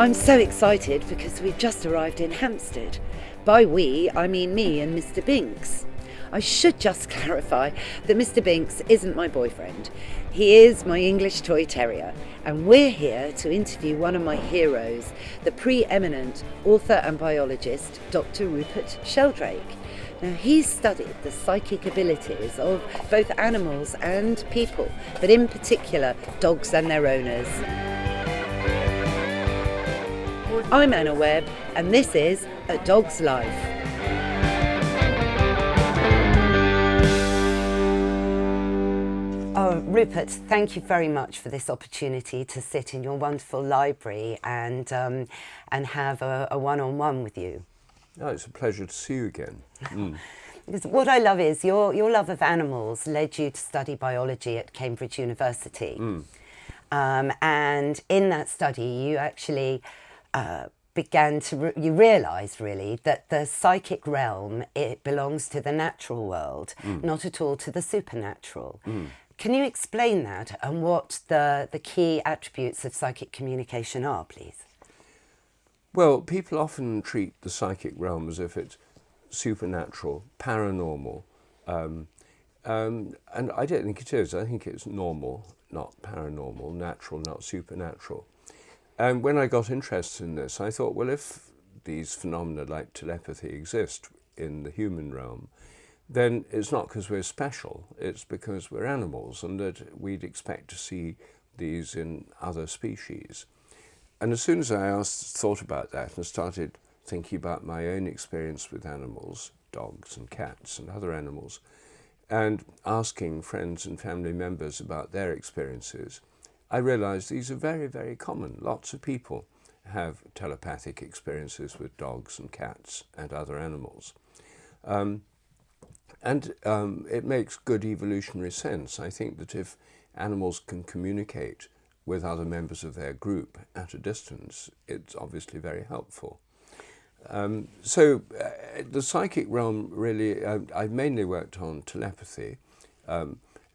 I'm so excited because we've just arrived in Hampstead. By we, I mean me and Mr. Binks. I should just clarify that Mr. Binks isn't my boyfriend. He is my English toy terrier, and we're here to interview one of my heroes, the pre-eminent author and biologist, Dr. Rupert Sheldrak. Now, he's studied the psychic abilities of both animals and people, but in particular, dogs and their owners. I'm Anna Webb, and this is A Dog's Life. Oh, Rupert, thank you very much for this opportunity to sit in your wonderful library and have a one-on-one with you. Oh, it's a pleasure to see you again. Because what I love is your love of animals led you to study biology at Cambridge University. And in that study, you actually you realised really that the psychic realm, it belongs to the natural world, not at all to the supernatural. Can you explain that and what the key attributes of psychic communication are, please? Well, people often treat the psychic realm as if it's supernatural, paranormal, and I don't think it is. I think it's normal, not paranormal, natural, not supernatural. And when I got interested in this, I thought, well, if these phenomena like telepathy exist in the human realm, then it's not because we're special, it's because we're animals and that we'd expect to see these in other species. And as soon as I thought about that and started thinking about my own experience with animals, dogs and cats and other animals, and asking friends and family members about their experiences, I realised these are very, very common. Lots of people have telepathic experiences with dogs and cats and other animals. It makes good evolutionary sense. I think that if animals can communicate with other members of their group at a distance, it's obviously very helpful. The psychic realm really, I've mainly worked on telepathy.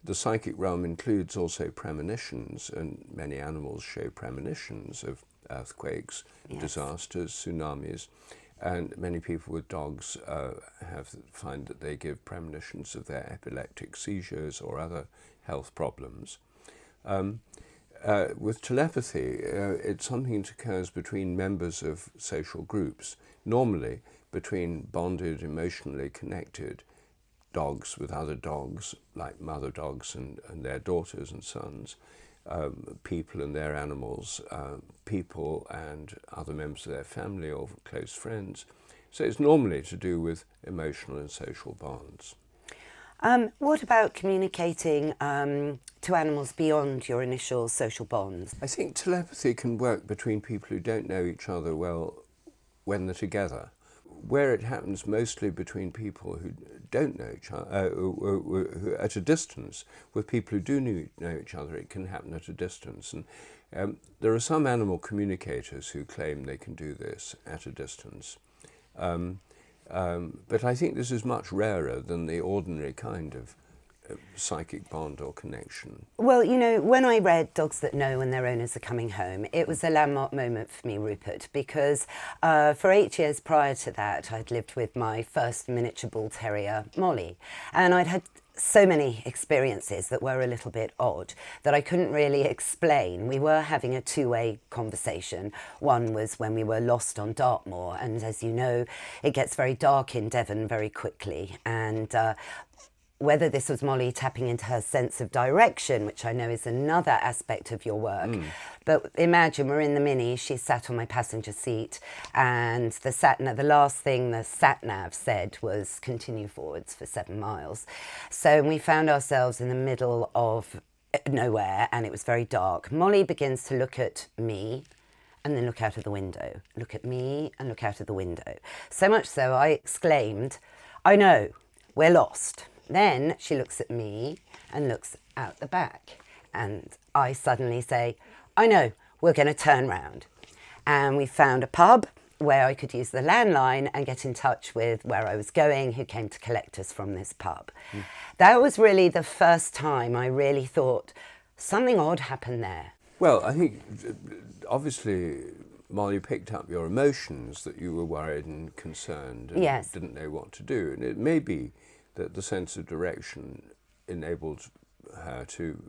The psychic realm includes also premonitions, and many animals show premonitions of earthquakes, disasters, tsunamis, and many people with dogs find that they give premonitions of their epileptic seizures or other health problems. With telepathy, it's something that occurs between members of social groups, normally between bonded, emotionally connected dogs with other dogs, like mother dogs and their daughters and sons, people and their animals, people and other members of their family or close friends. So it's normally to do with emotional and social bonds. What about communicating to animals beyond your initial social bonds? I think telepathy can work between people who don't know each other well when they're together. Where it happens mostly between people who don't know each other, who at a distance. With people who do know each other, it can happen at a distance. And there are some animal communicators who claim they can do this at a distance. But I think this is much rarer than the ordinary kind of psychic bond or connection. Well, you know, when I read Dogs That Know When Their Owners Are Coming Home, it was a landmark moment for me, Rupert, because for 8 years prior to that, I'd lived with my first miniature bull terrier, Molly, and I'd had so many experiences that were a little bit odd that I couldn't really explain. We were having a two-way conversation. One was when we were lost on Dartmoor, and as you know, it gets very dark in Devon very quickly, and whether this was Molly tapping into her sense of direction, which I know is another aspect of your work. But imagine we're in the Mini, she sat on my passenger seat, and the last thing the sat-nav said was continue forwards for 7 miles. So we found ourselves in the middle of nowhere, and it was very dark. Molly begins to look at me and then look out of the window. Look at me and look out of the window. So much so I exclaimed, I know, we're lost. Then she looks at me and looks out the back, and I suddenly say, I know, we're going to turn round. And we found a pub where I could use the landline and get in touch with where I was going, who came to collect us from this pub. That was really the first time I really thought something odd happened there. Well, I think obviously Molly picked up your emotions, that you were worried and concerned and Yes. didn't know what to do. And it may be that the sense of direction enabled her to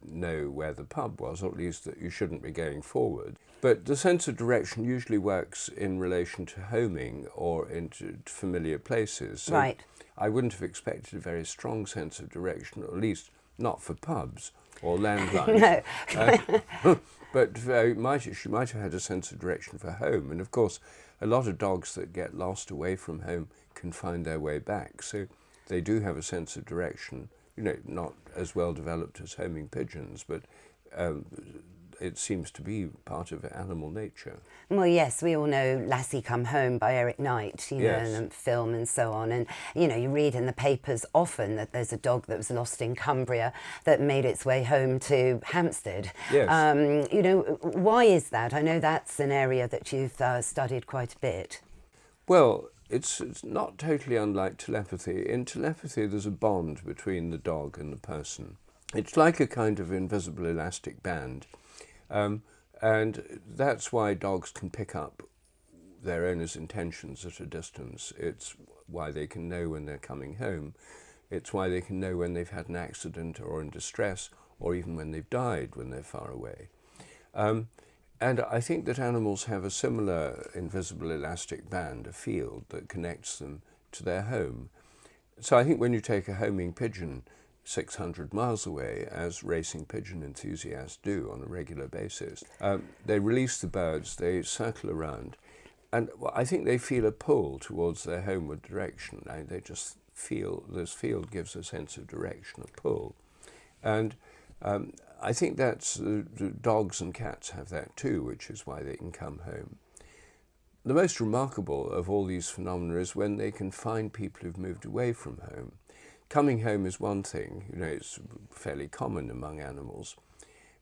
know where the pub was, or at least that you shouldn't be going forward. But the sense of direction usually works in relation to homing or into familiar places. So Right. I wouldn't have expected a very strong sense of direction, or at least not for pubs or landlines. No. But she might have had a sense of direction for home. And of course, a lot of dogs that get lost away from home can find their way back. So they do have a sense of direction, not as well developed as homing pigeons, but it seems to be part of animal nature. Well, yes, we all know Lassie Come Home by Eric Knight, Yes. and the film and so on. And, you read in the papers often that there's a dog that was lost in Cumbria that made its way home to Hampstead. Yes. Why is that? I know that's an area that you've studied quite a bit. Well, it's not totally unlike telepathy. In telepathy, there's a bond between the dog and the person. It's like a kind of invisible elastic band. And that's why dogs can pick up their owner's intentions at a distance. It's why they can know when they're coming home. It's why they can know when they've had an accident or in distress, or even when they've died when they're far away. And I think that animals have a similar invisible elastic band, a field that connects them to their home. So I think when you take a homing pigeon 600 miles away, as racing pigeon enthusiasts do on a regular basis, they release the birds, they circle around, and I think they feel a pull towards their homeward direction. They just feel, this field gives a sense of direction, a pull. And I think that's, dogs and cats have that too, which is why they can come home. The most remarkable of all these phenomena is when they can find people who've moved away from home. Coming home is one thing, it's fairly common among animals,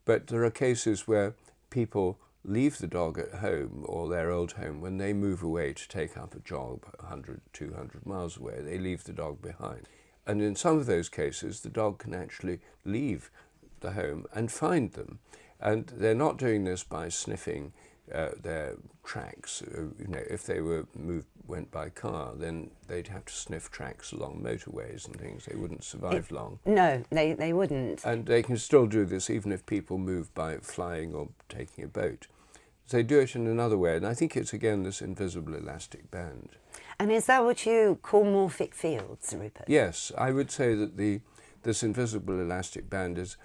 but there are cases where people leave the dog at home or their old home when they move away to take up a job 100, 200 miles away. They leave the dog behind. And in some of those cases, the dog can actually leave the home and find them. And they're not doing this by sniffing their tracks. If they went by car, then they'd have to sniff tracks along motorways and things. They wouldn't survive long. No, they wouldn't. And they can still do this even if people move by flying or taking a boat. They do it in another way, and I think it's again this invisible elastic band. And is that what you call morphic fields, Rupert? Yes, I would say that this invisible elastic band is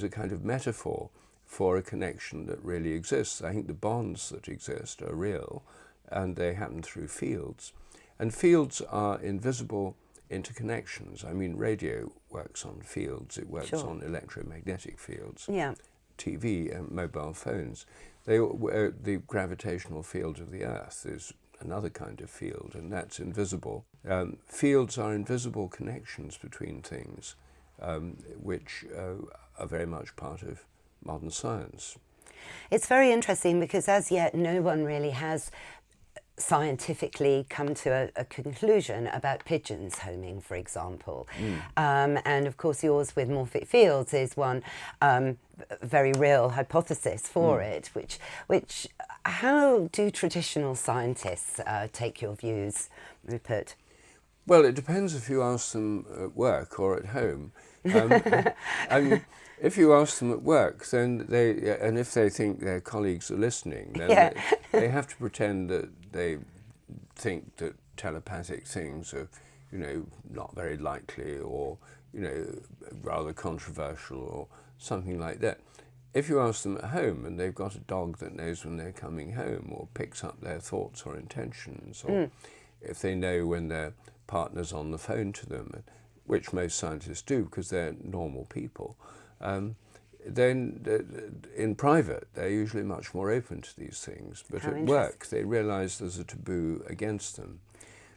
a kind of metaphor for a connection that really exists. I think the bonds that exist are real, and they happen through fields. And fields are invisible interconnections. I mean, radio works on fields, it works Sure. on electromagnetic fields. Yeah. TV and mobile phones. The gravitational field of the Earth is another kind of field, and that's invisible. Fields are invisible connections between things, which are very much part of modern science. It's very interesting because as yet no one really has scientifically come to a conclusion about pigeons homing, for example. And of course yours with morphic fields is one very real hypothesis for it, which how do traditional scientists take your views, Rupert? Well, it depends if you ask them at work or at home. If you ask them at work, then and if they think their colleagues are listening, then they have to pretend that they think that telepathic things are, not very likely, or, rather controversial or something like that. If you ask them at home and they've got a dog that knows when they're coming home or picks up their thoughts or intentions, or if they know when their partner's on the phone to them, which most scientists do because they're normal people, then in private they're usually much more open to these things. But at work they realise there's a taboo against them.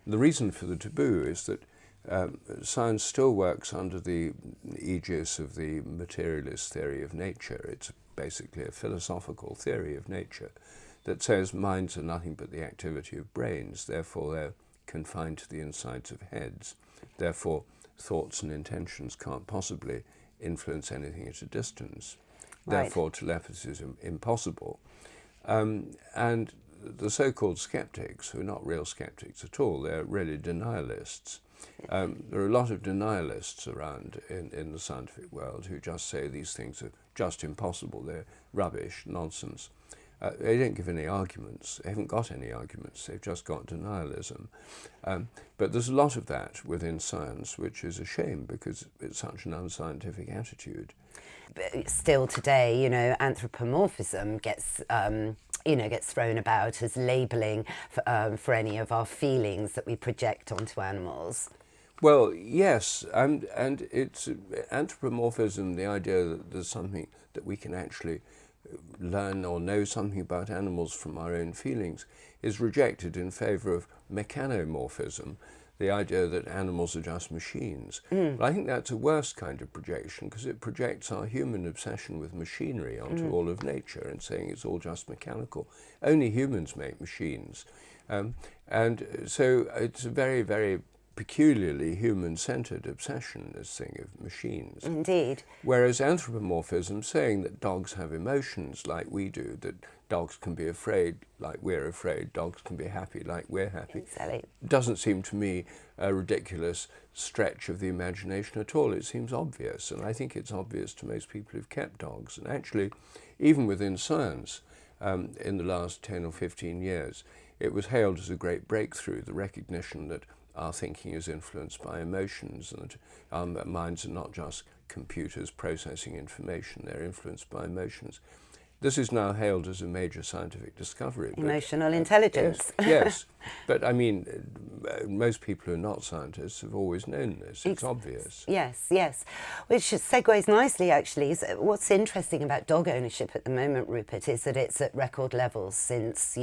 The reason for the taboo is that science still works under the aegis of the materialist theory of nature. It's basically a philosophical theory of nature that says minds are nothing but the activity of brains, therefore they're confined to the insides of heads. Therefore, thoughts and intentions can't possibly influence anything at a distance. Right. Therefore, telepathy is impossible. And the so-called skeptics, who are not real skeptics at all, they're really denialists. There are a lot of denialists around in the scientific world who just say these things are just impossible, they're rubbish, nonsense. They don't give any arguments. They haven't got any arguments. They've just got denialism. But there's a lot of that within science, which is a shame because it's such an unscientific attitude. But still today, anthropomorphism gets thrown about as labelling for any of our feelings that we project onto animals. Well, yes, and it's anthropomorphism, the idea that there's something that we can actually learn or know something about animals from our own feelings, is rejected in favour of mechanomorphism, the idea that animals are just machines. But I think that's a worse kind of projection because it projects our human obsession with machinery onto all of nature and saying it's all just mechanical. Only humans make machines. And so it's a very, very peculiarly human-centred obsession, this thing of machines. Indeed. Whereas anthropomorphism, saying that dogs have emotions like we do, that dogs can be afraid like we're afraid, dogs can be happy like we're happy, Exactly. doesn't seem to me a ridiculous stretch of the imagination at all. It seems obvious, and I think it's obvious to most people who've kept dogs. And actually, even within science, in the last 10 or 15 years, it was hailed as a great breakthrough, the recognition that our thinking is influenced by emotions and that our minds are not just computers processing information, they're influenced by emotions. This is now hailed as a major scientific discovery. Emotional intelligence. Yes, but I mean, most people who are not scientists have always known this. It's obvious. Yes. Which segues nicely, actually. What's interesting about dog ownership at the moment, Rupert, is that it's at record levels since,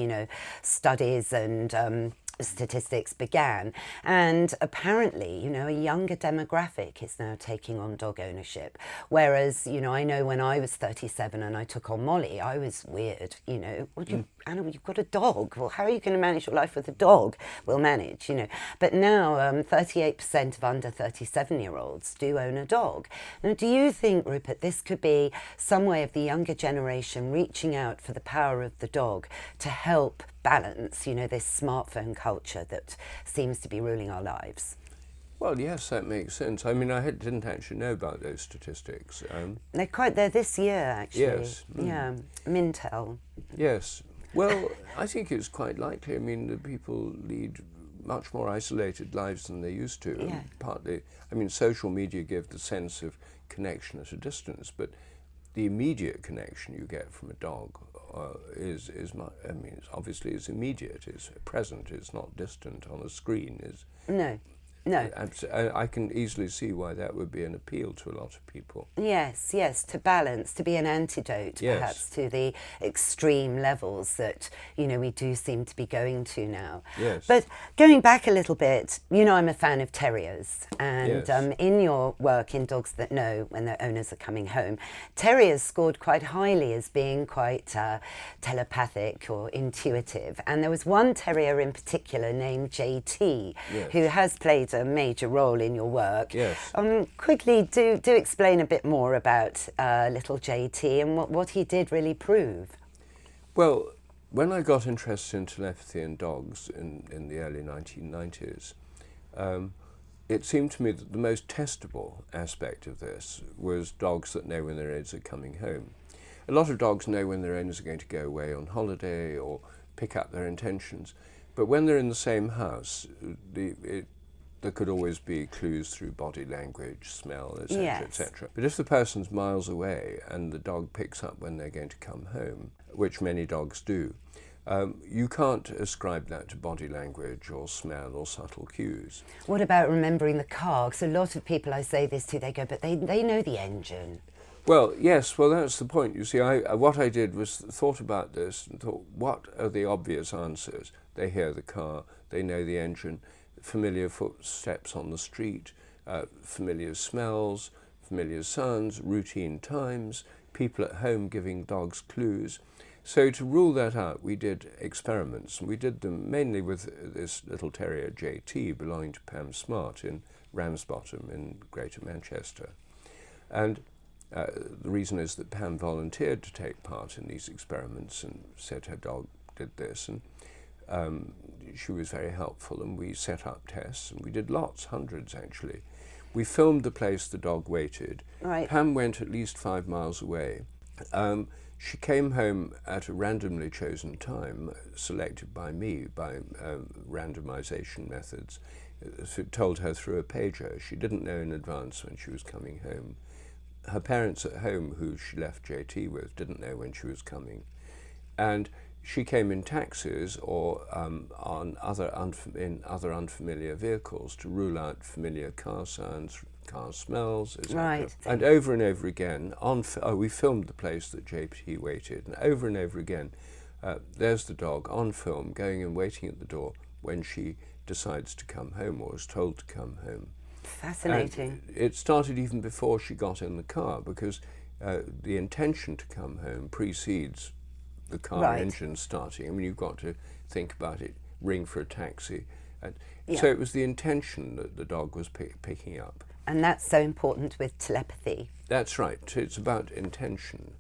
studies and statistics began, and apparently a younger demographic is now taking on dog ownership, whereas I know when I was 37 and I took on Molly, I was weird. Anna, you've got a dog, well, how are you going to manage your life with a dog? We'll manage. But now 38% of under 37-year-olds do own a dog. Now, do you think, Rupert, this could be some way of the younger generation reaching out for the power of the dog to help balance, this smartphone culture that seems to be ruling our lives? Well, yes, that makes sense. I mean, I didn't actually know about those statistics. They're this year, actually. Yes. Yeah, Mintel. Yes. Well, I think it's quite likely. I mean, the people lead much more isolated lives than they used to. Yeah. Partly, social media give the sense of connection at a distance, but the immediate connection you get from a dog it's obviously is immediate, it's present, it's not distant on a screen. No. I can easily see why that would be an appeal to a lot of people. Yes, to balance, to be an antidote, perhaps, to the extreme levels that, we do seem to be going to now. Yes. But going back a little bit, I'm a fan of terriers, and Yes. In your work in Dogs That Know When Their Owners Are Coming Home, terriers scored quite highly as being quite telepathic or intuitive. And there was one terrier in particular named JT, Yes. who has played a major role in your work. Yes. Quickly, do explain a bit more about little JT and what he did really prove. Well, when I got interested in telepathy in dogs in the early 1990s, it seemed to me that the most testable aspect of this was dogs that know when their owners are coming home. A lot of dogs know when their owners are going to go away on holiday or pick up their intentions, but when they're in the same house, there could always be clues through body language, smell, etc., Yes. etc. But if the person's miles away and the dog picks up when they're going to come home, which many dogs do, you can't ascribe that to body language or smell or subtle cues. What about remembering the car? Because a lot of people I say this to, they go, but they know the engine. Well, yes, that's the point. You see, what I did was thought about this and thought, what are the obvious answers? They hear the car, they know the engine, familiar footsteps on the street, familiar smells, familiar sounds, routine times, people at home giving dogs clues. So to rule that out, we did experiments, and we did them mainly with this little terrier JT belonging to Pam Smart in Ramsbottom in Greater Manchester. And The reason is that Pam volunteered to take part in these experiments and said her dog did this, and she was very helpful, and we set up tests, and we did lots, hundreds actually. We filmed the place the dog waited. Right. Pam went at least 5 miles away. She came home at a randomly chosen time, selected by me by randomization methods. It told her through a pager. She didn't know in advance when she was coming home. Her parents at home, who she left JT with, didn't know when she was coming. And she came in taxis or in other unfamiliar vehicles to rule out familiar car sounds, car smells, etc. Right. And over again, we filmed the place that JT waited, and over again, there's the dog on film going and waiting at the door when she decides to come home or is told to come home. Fascinating. And it started even before she got in the car, because the intention to come home precedes the car engine starting. I mean, you've got to think about it, ring for a taxi. So it was the intention that the dog was picking up. And that's so important with telepathy. That's right. It's about intention.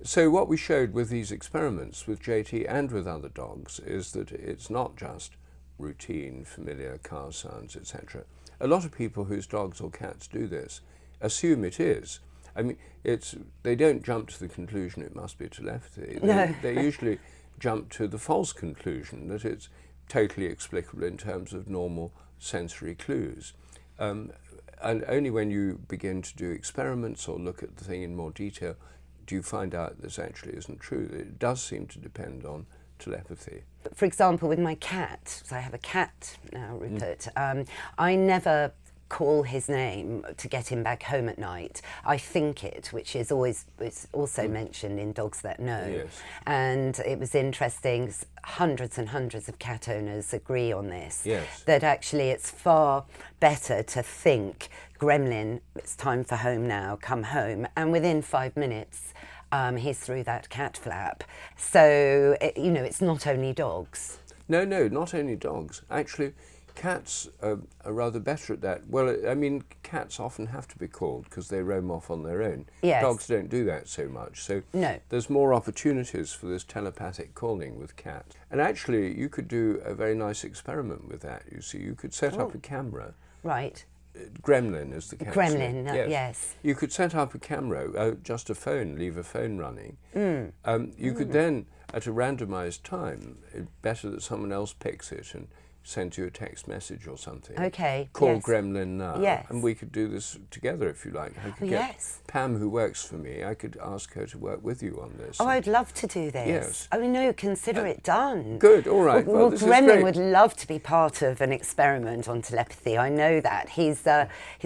So what we showed with these experiments with JT and with other dogs is that it's not just routine, familiar car sounds, etc. A lot of people whose dogs or cats do this assume it is. I mean, they don't jump to the conclusion it must be telepathy. They usually jump to the false conclusion that it's totally explicable in terms of normal sensory clues. And only when you begin to do experiments or look at the thing in more detail do you find out this actually isn't true. It does seem to depend on telepathy. For example, with my cat, so I have a cat now, Rupert, I never call his name to get him back home at night. I think it, which is also mentioned in Dogs That Know. Yes. And it was interesting, hundreds and hundreds of cat owners agree on this, Yes. that actually it's far better to think, Gremlin, it's time for home now, come home, and within 5 minutes he's through that cat flap. So, it's not only dogs. No, not only dogs. Actually, cats are rather better at that. Well, I mean, cats often have to be called because they roam off on their own. Yes. Dogs don't do that so much. So No. there's more opportunities for this telepathic calling with cats. And actually, you could do a very nice experiment with that, you see. You could set up a camera. Right. Gremlin is the cat's Gremlin, name. yes. You could set up a camera, just a phone, leave a phone running. You could then, at a randomized time, it's better that someone else picks it and sends you a text message or something. Okay, Call yes. Gremlin now. Yes. And we could do this together if you like. I could get Yes. Pam, who works for me, I could ask her to work with you on this. Oh, I'd love to do this. Yes. Oh, no, consider it done. Good, all right. Well, this is Gremlin great. would love to be part of an experiment on telepathy. I know that. He's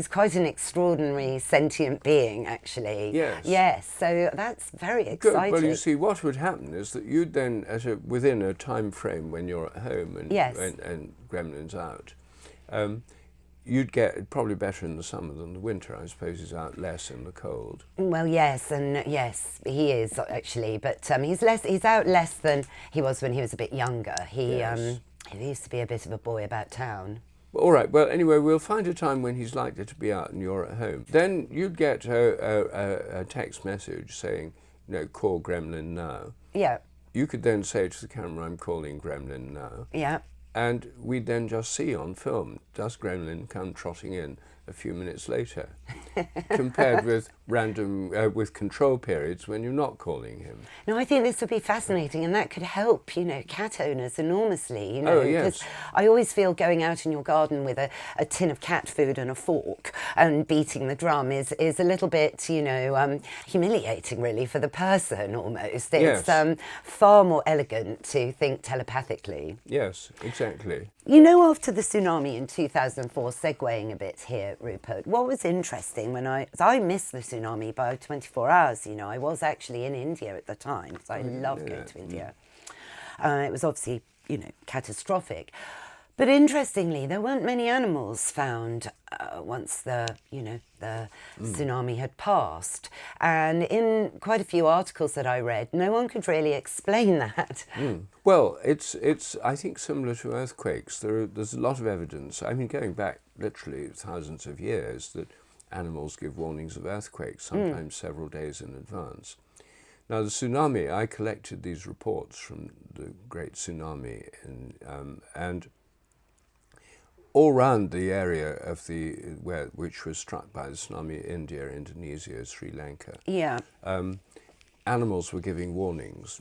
quite an extraordinary sentient being, actually. Yes. Yes, so that's very Good. exciting. Well, you see, what would happen is that you'd then, within a time frame when you're at home and, Yes. and Gremlin's out, you'd get probably better in the summer than the winter. I suppose he's out less in the cold. Well, yes, and yes, he is actually, but he's out less than he was when he was a bit younger. He used to be a bit of a boy about town. All right. Well, anyway, we'll find a time when he's likely to be out and you're at home. Then you'd get a text message saying, call Gremlin now. Yeah. You could then say to the camera, I'm calling Gremlin now. Yeah. And we'd then just see on film, does Gremlin come trotting in a few minutes later, compared with with control periods when you're not calling him. No, I think this would be fascinating, and that could help, cat owners enormously, Oh, yes. because I always feel going out in your garden with a tin of cat food and a fork and beating the drum is a little bit, humiliating, really, for the person almost. It's Yes. far more elegant to think telepathically. Yes, exactly. After the tsunami in 2004, segueing a bit here, Rupert, what was interesting I missed the tsunami by 24 hours, I was actually in India at the time, so I love going to India. It was obviously, catastrophic. But interestingly, there weren't many animals found once the tsunami had passed. And in quite a few articles that I read, no one could really explain that. Well, it's I think similar to earthquakes. There's a lot of evidence. I mean, going back literally thousands of years, that animals give warnings of earthquakes, sometimes several days in advance. Now, the tsunami, I collected these reports from the Great Tsunami, and all around the area of which was struck by the tsunami, India, Indonesia, Sri Lanka, animals were giving warnings,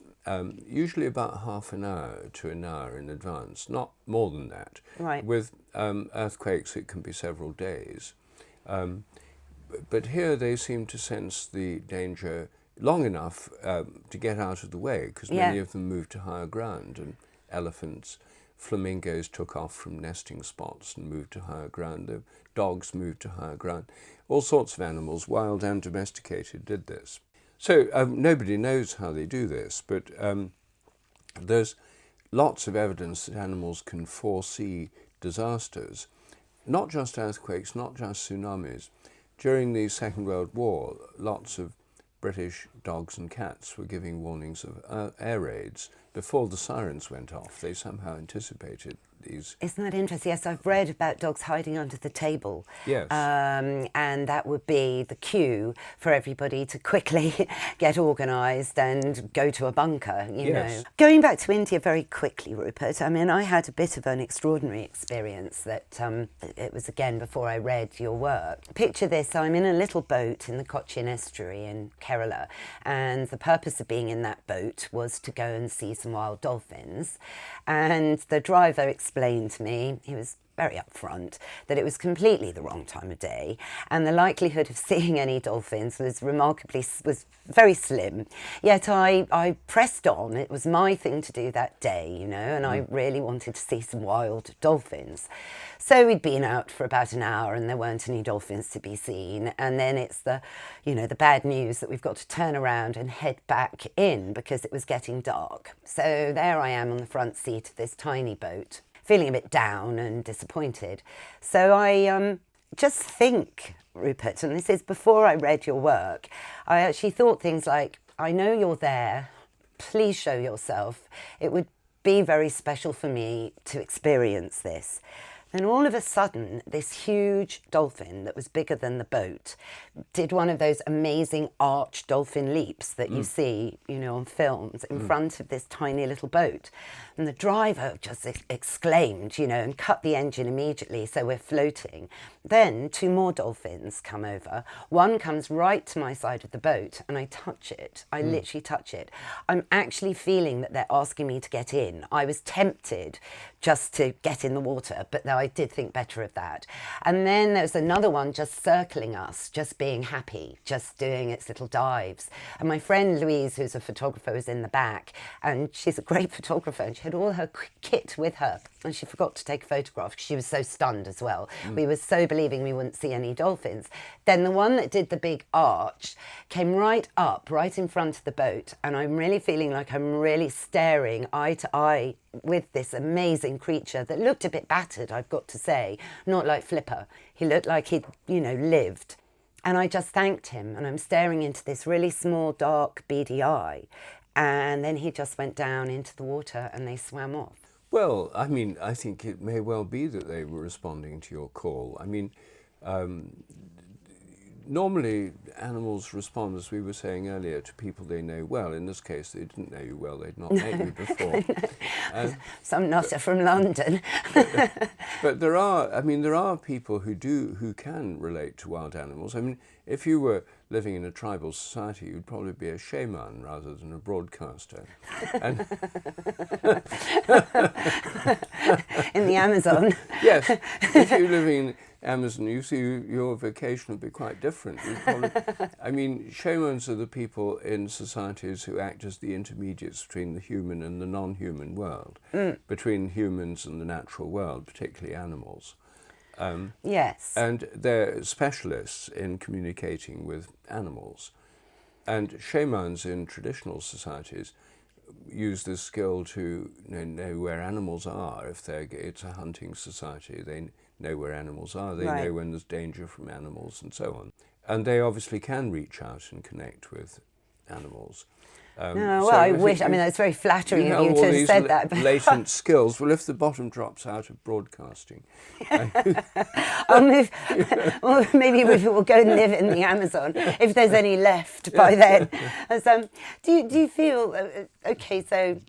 usually about half an hour to an hour in advance, not more than that. Right. With earthquakes, it can be several days. But here they seem to sense the danger long enough to get out of the way, because many of them moved to higher ground, and elephants, flamingos took off from nesting spots and moved to higher ground. The dogs moved to higher ground. All sorts of animals, wild and domesticated, did this. So nobody knows how they do this, but there's lots of evidence that animals can foresee disasters, not just earthquakes, not just tsunamis. During the Second World War, lots of British dogs and cats were giving warnings of air raids before the sirens went off. They somehow anticipated these. Isn't that interesting? Yes, I've read about dogs hiding under the table. Yes. And that would be the cue for everybody to quickly get organised and go to a bunker, you know. Going back to India very quickly, Rupert, I mean, I had a bit of an extraordinary experience that it was, again, before I read your work. Picture this, I'm in a little boat in the Cochin Estuary in Kerala, and the purpose of being in that boat was to go and see some wild dolphins. And the driver explained to me, he was very upfront, that it was completely the wrong time of day, and the likelihood of seeing any dolphins was very slim. Yet I pressed on. It was my thing to do that day, you know, and I really wanted to see some wild dolphins. So we'd been out for about an hour and there weren't any dolphins to be seen, and then it's the bad news that we've got to turn around and head back in because it was getting dark. So there I am on the front seat of this tiny boat, feeling a bit down and disappointed. So I just think, Rupert, and this is before I read your work, I actually thought things like, I know you're there, please show yourself. It would be very special for me to experience this. Then all of a sudden, this huge dolphin that was bigger than the boat did one of those amazing arch dolphin leaps that you see, you know, on films in front of this tiny little boat. And the driver just exclaimed, you know, and cut the engine immediately, so we're floating. Then 2 more dolphins come over. One comes right to my side of the boat and I touch it. I literally touch it. I'm actually feeling that they're asking me to get in. I was tempted just to get in the water, but I did think better of that. And then there's another one just circling us, just being happy, just doing its little dives. And my friend Louise, who's a photographer, was in the back, and she's a great photographer, and she had all her kit with her, and she forgot to take a photograph because she was so stunned as well. We were so believing we wouldn't see any dolphins. Then the one that did the big arch came right up, right in front of the boat, and I'm really feeling like I'm really staring eye to eye with this amazing creature that looked a bit battered, I've got to say, not like Flipper. He looked like he'd, you know, lived. And I just thanked him, and I'm staring into this really small, dark, beady eye. And then he just went down into the water and they swam off. Well, I mean, I think it may well be that they were responding to your call. I mean, normally animals respond, as we were saying earlier, to people they know well. In this case, they didn't know you well, they'd not met you before. Some nutter from London. But there are people who can relate to wild animals. I mean, if you were living in a tribal society, you'd probably be a shaman rather than a broadcaster. And in the Amazon. Yes, if you live in Amazon, you see your vocation would be quite different. I mean, shamans are the people in societies who act as the intermediates between the human and the non-human world, between humans and the natural world, particularly animals. Yes. And they're specialists in communicating with animals. And shamans in traditional societies use this skill to know where animals are. If it's a hunting society, they know where animals are. They know when there's danger from animals and so on. And they obviously can reach out and connect with animals. No, well, I wish. I mean, it's very flattering of you to have said that. But latent skills. Well, if the bottom drops out of broadcasting, I'll move. Well, maybe Rupert will go and live in the Amazon if there's any left by then. Do you feel okay? So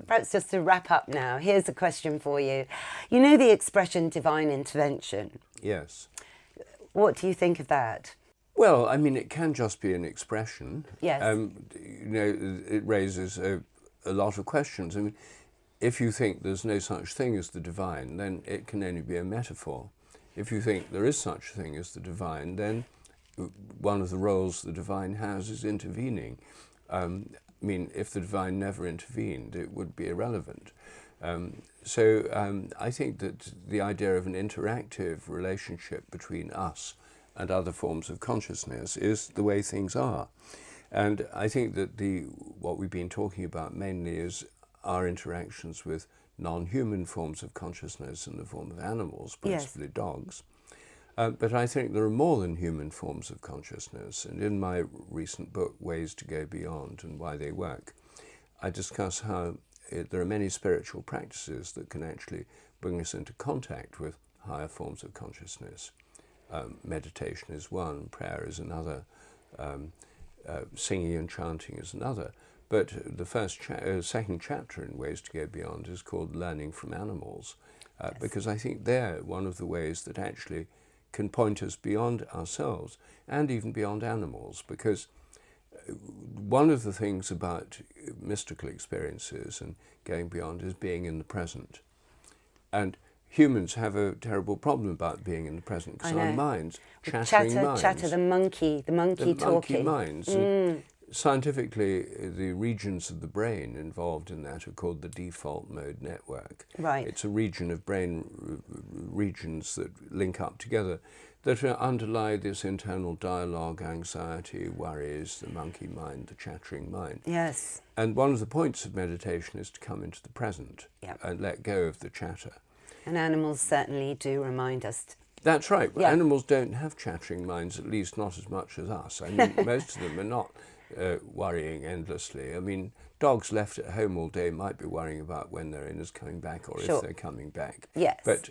perhaps just to wrap up now. Here's a question for you. You know the expression "divine intervention." yes. What do you think of that? Well, I mean, it can just be an expression. Yes. You know, it raises a lot of questions. I mean, if you think there's no such thing as the divine, then it can only be a metaphor. If you think there is such a thing as the divine, then one of the roles the divine has is intervening. I mean, if the divine never intervened, it would be irrelevant. So I think that the idea of an interactive relationship between us and other forms of consciousness is the way things are. And I think that what we've been talking about mainly is our interactions with non-human forms of consciousness in the form of animals, principally dogs. But I think there are more than human forms of consciousness. And in my recent book, Ways to Go Beyond and Why They Work, I discuss how there are many spiritual practices that can actually bring us into contact with higher forms of consciousness. Meditation is one, prayer is another, singing and chanting is another. But the second chapter in Ways to Go Beyond is called Learning from Animals, because I think they're one of the ways that actually can point us beyond ourselves and even beyond animals, because one of the things about mystical experiences and going beyond is being in the present. And humans have a terrible problem about being in the present because our minds, chattering minds. Chatter, the monkey talking. Monkey minds. And scientifically, the regions of the brain involved in that are called the default mode network. Right. It's a region of brain regions that link up together that underlie this internal dialogue, anxiety, worries, the monkey mind, the chattering mind. Yes. And one of the points of meditation is to come into the present and let go of the chatter. And animals certainly do remind us. That's right. Yeah. Animals don't have chattering minds, at least not as much as us. I mean, most of them are not worrying endlessly. I mean, dogs left at home all day might be worrying about when their owner's coming back or if they're coming back. Yes. But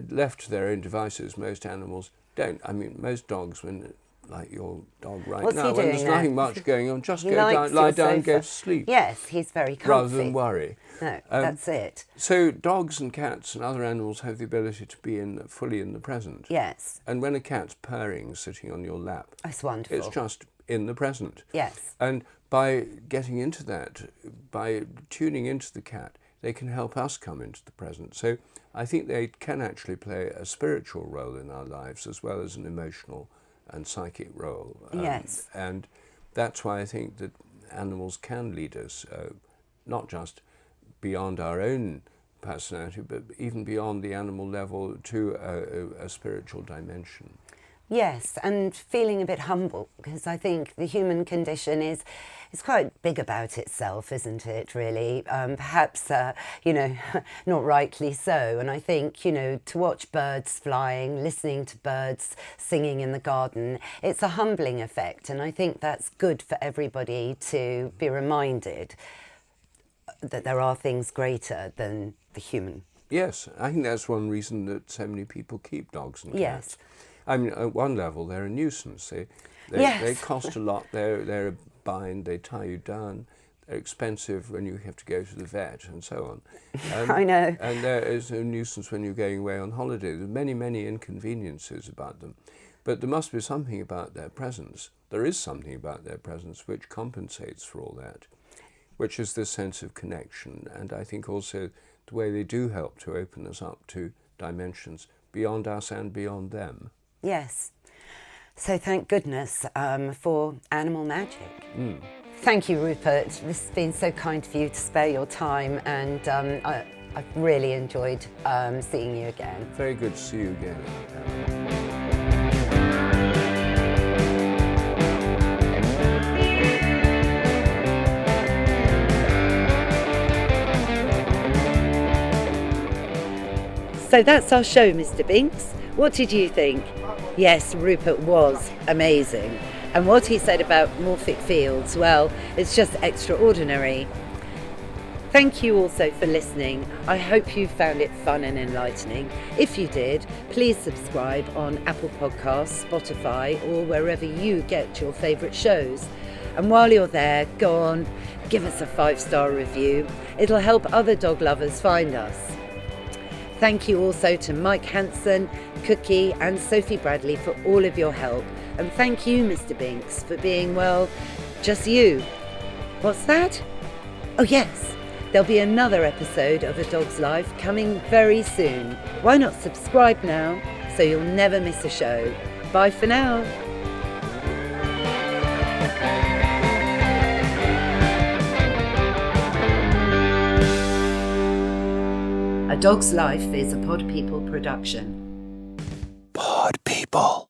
left to their own devices, most animals don't. I mean, most dogs, when, like your dog right What's now, he when doing there's now? nothing much going on, just He go down, likes lie your down, sofa. go to sleep. Yes, he's very comfy. Rather than worry. No, that's it. So dogs and cats and other animals have the ability to be fully in the present. Yes. And when a cat's purring sitting on your lap, That's wonderful. it's just in the present. Yes. And by getting into that, by tuning into the cat, they can help us come into the present. So I think they can actually play a spiritual role in our lives as well as an emotional and psychic role. Yes. And that's why I think that animals can lead us, not just beyond our own personality, but even beyond the animal level to a spiritual dimension. Yes, and feeling a bit humble, because I think the human condition is quite big about itself, isn't it, really? Perhaps, not rightly so. And I think, to watch birds flying, listening to birds singing in the garden, it's a humbling effect. And I think that's good for everybody to be reminded that there are things greater than the human. Yes, I think that's one reason that so many people keep dogs and cats. Yes. I mean, at one level, they're a nuisance. They cost a lot. They're a bind. They tie you down. They're expensive when you have to go to the vet and so on. I know. And there is a nuisance when you're going away on holiday. There's many, many inconveniences about them. But there must be something about their presence. There is something about their presence which compensates for all that, which is this sense of connection. And I think also the way they do help to open us up to dimensions beyond us and beyond them. Yes. So thank goodness for animal magic. Thank you, Rupert. This has been so kind of you to spare your time, and I've really enjoyed seeing you again. Very good to see you again. So that's our show, Mr. Binks. What did you think? Yes, Rupert was amazing. And what he said about morphic fields, well, it's just extraordinary. Thank you also for listening. I hope you found it fun and enlightening. If you did, please subscribe on Apple Podcasts, Spotify, or wherever you get your favourite shows. And while you're there, go on, give us a 5-star review. It'll help other dog lovers find us. Thank you also to Mike Hanson, Cookie, and Sophie Bradley for all of your help. And thank you, Mr. Binks, for being, well, just you. What's that? Oh yes. There'll be another episode of A Dog's Life coming very soon. Why not subscribe now so you'll never miss a show? Bye for now. A Dog's Life is a Pod People production. Pod People.